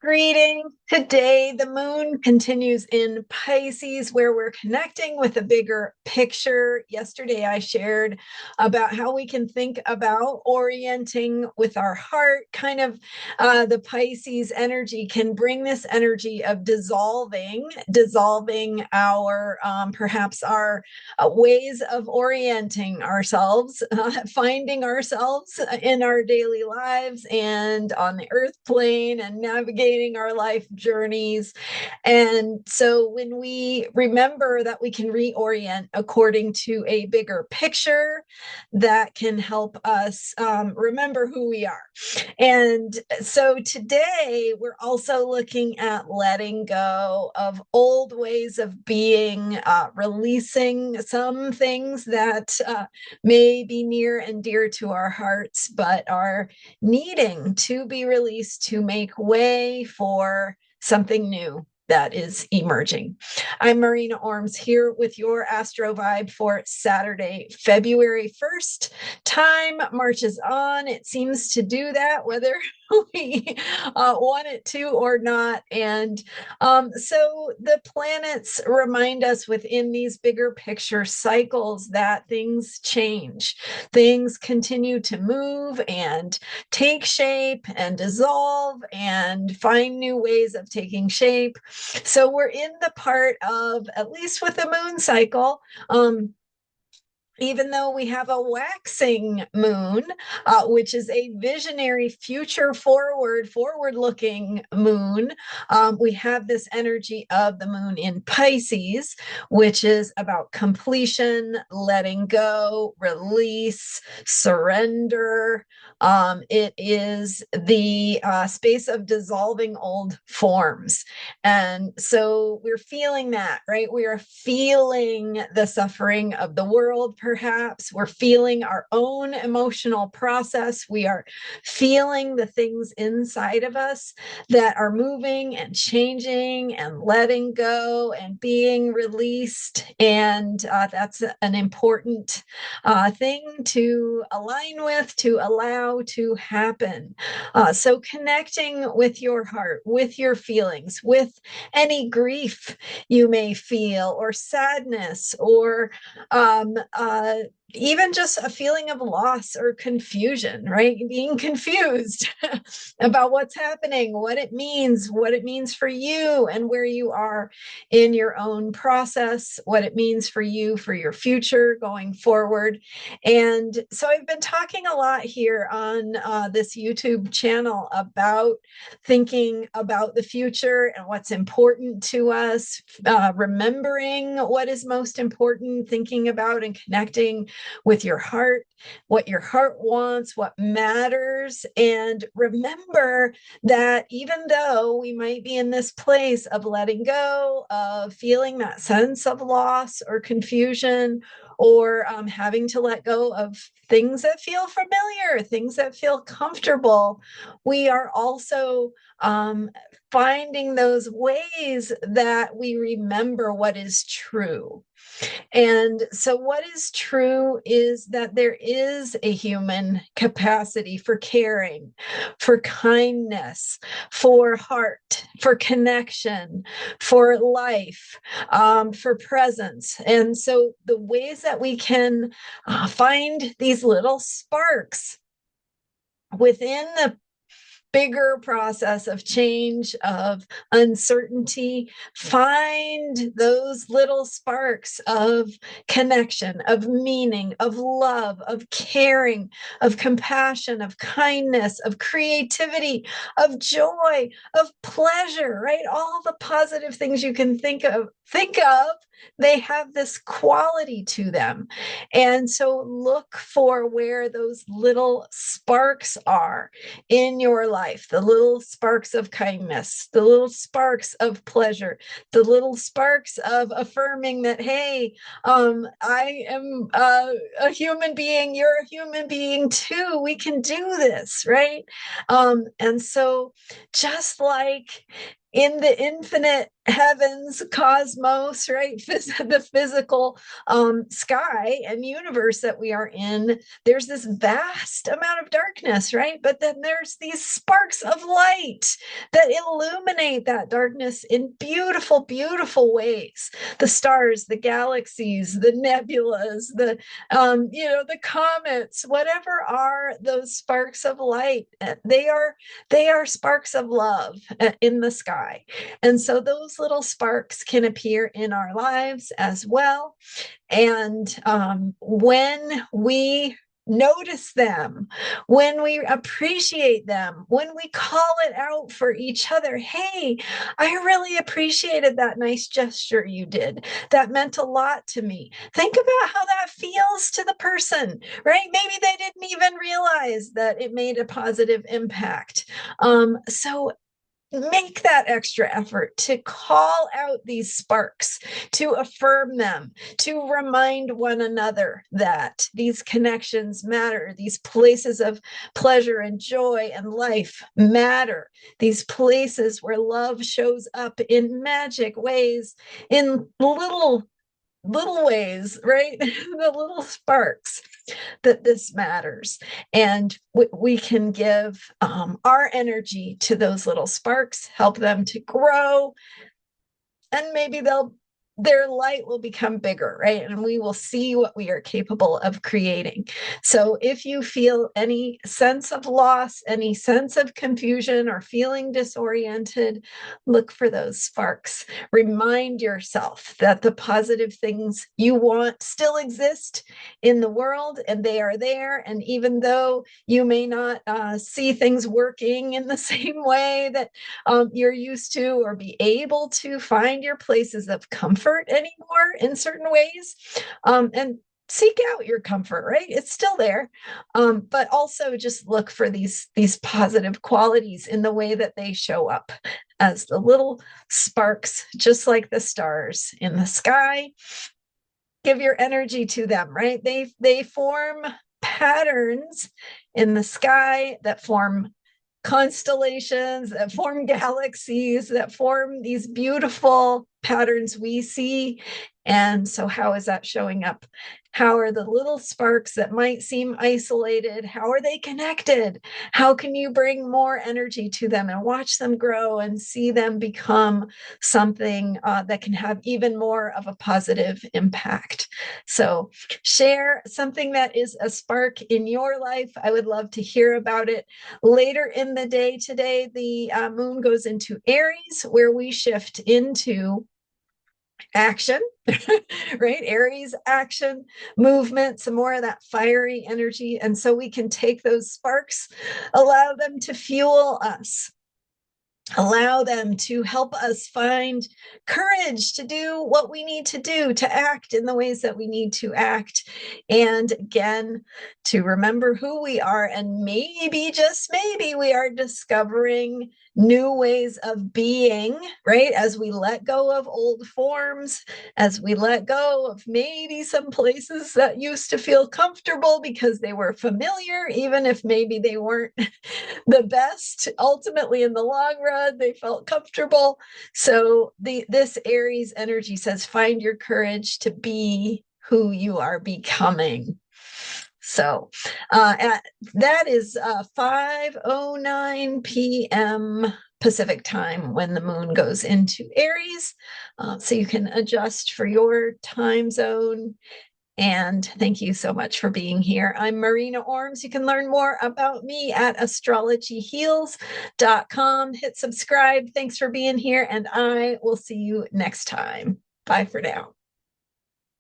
Greetings. Today, the moon continues in Pisces, where we're connecting with a bigger picture. Yesterday, I shared about how we can think about orienting with our heart. The Pisces energy can bring this energy of dissolving our perhaps our ways of orienting ourselves, finding ourselves in our daily lives and on the earth plane and navigating our life journeys. And so when we remember that we can reorient according to a bigger picture, that can help us remember who we are. And so today we're also looking at letting go of old ways of being, releasing some things that may be near and dear to our hearts, but are needing to be released to make way for something new that is emerging. I'm Marina Orms here with your Astro Vibe for Saturday, February 1st. Time marches on. It seems to do that whether we want it to or not. And so the planets remind us within these bigger picture cycles that things change. Things continue to move and take shape and dissolve and find new ways of taking shape. So we're in the part of, at least with the moon cycle, even though we have a waxing moon, which is a visionary, forward looking moon, we have this energy of the moon in Pisces, which is about completion, letting go, release, surrender. It is the space of dissolving old forms. And so we're feeling that, right? We are feeling the suffering of the world. Perhaps we're feeling our own emotional process. We are feeling the things inside of us that are moving and changing and letting go and being released. And that's an important thing to align with, to allow to happen. So connecting with your heart, with your feelings, with any grief you may feel, or sadness, or even just a feeling of loss or confusion, right? Being confused about what's happening, what it means for you and where you are in your own process, what it means for you, for your future going forward. And so I've been talking a lot here on this YouTube channel about thinking about the future and what's important to us, remembering what is most important, thinking about and connecting with your heart, what your heart wants, what matters. And remember that even though we might be in this place of letting go, of feeling that sense of loss or confusion, or having to let go of things that feel familiar, things that feel comfortable, we are also finding those ways that we remember what is true. And so, what is true is that there is a human capacity for caring, for kindness, for heart, for connection, for life, for presence. And so, the ways that we can find these little sparks within the bigger process of change, of uncertainty, find those little sparks of connection, of meaning, of love, of caring, of compassion, of kindness, of creativity, of joy, of pleasure, right? All the positive things you can think of, they have this quality to them. And so look for where those little sparks are in your life, the little sparks of kindness, the little sparks of pleasure, the little sparks of affirming that, hey, I am a human being, you're a human being too, we can do this, right? And so just like in the infinite heavens, cosmos, right? The physical sky and universe that we are in, there's this vast amount of darkness, right? But then there's these sparks of light that illuminate that darkness in beautiful, beautiful ways. The stars, the galaxies, the nebulas, the comets, whatever are those sparks of light, they are sparks of love in the sky. And so those little sparks can appear in our lives as well. And when we notice them, when we appreciate them, when we call it out for each other, hey, I really appreciated that nice gesture you did. That meant a lot to me. Think about how that feels to the person, right? Maybe they didn't even realize that it made a positive impact. So make that extra effort to call out these sparks, to affirm them, to remind one another that these connections matter, these places of pleasure and joy and life matter, these places where love shows up in magic ways, in little ways, right? The little sparks that this matters. And we can give our energy to those little sparks, help them to grow, and maybe their light will become bigger, right? And we will see what we are capable of creating. So if you feel any sense of loss, any sense of confusion, or feeling disoriented, look for those sparks. Remind yourself that the positive things you want still exist in the world, and they are there. And even though you may not see things working in the same way that you're used to, or be able to find your places of comfort anymore in certain ways, and seek out your comfort, right? It's still there, but also just look for these positive qualities in the way that they show up as the little sparks, just like the stars in the sky. Give your energy to them, right? They form patterns in the sky that form constellations, that form galaxies, that form these beautiful patterns we see. And so how is that showing up? How are the little sparks that might seem isolated, how are they connected? How can you bring more energy to them and watch them grow and see them become something that can have even more of a positive impact? So share something that is a spark in your life. I would love to hear about it. Later in the day today, the moon goes into Aries, where we shift into action, right? Aries, action, movement, some more of that fiery energy. And so we can take those sparks, allow them to fuel us, allow them to help us find courage to do what we need to do, to act in the ways that we need to act. And again, to remember who we are. And maybe, just maybe, we are discovering new ways of being, right? As we let go of old forms, as we let go of maybe some places that used to feel comfortable because they were familiar, even if maybe they weren't the best ultimately in the long run, they felt comfortable. So this Aries energy says, find your courage to be who you are becoming. So that is 5:09 p.m. Pacific time when the moon goes into Aries. So you can adjust for your time zone. And thank you so much for being here. I'm Marina Orms. You can learn more about me at astrologyheals.com. Hit subscribe. Thanks for being here, and I will see you next time. Bye for now.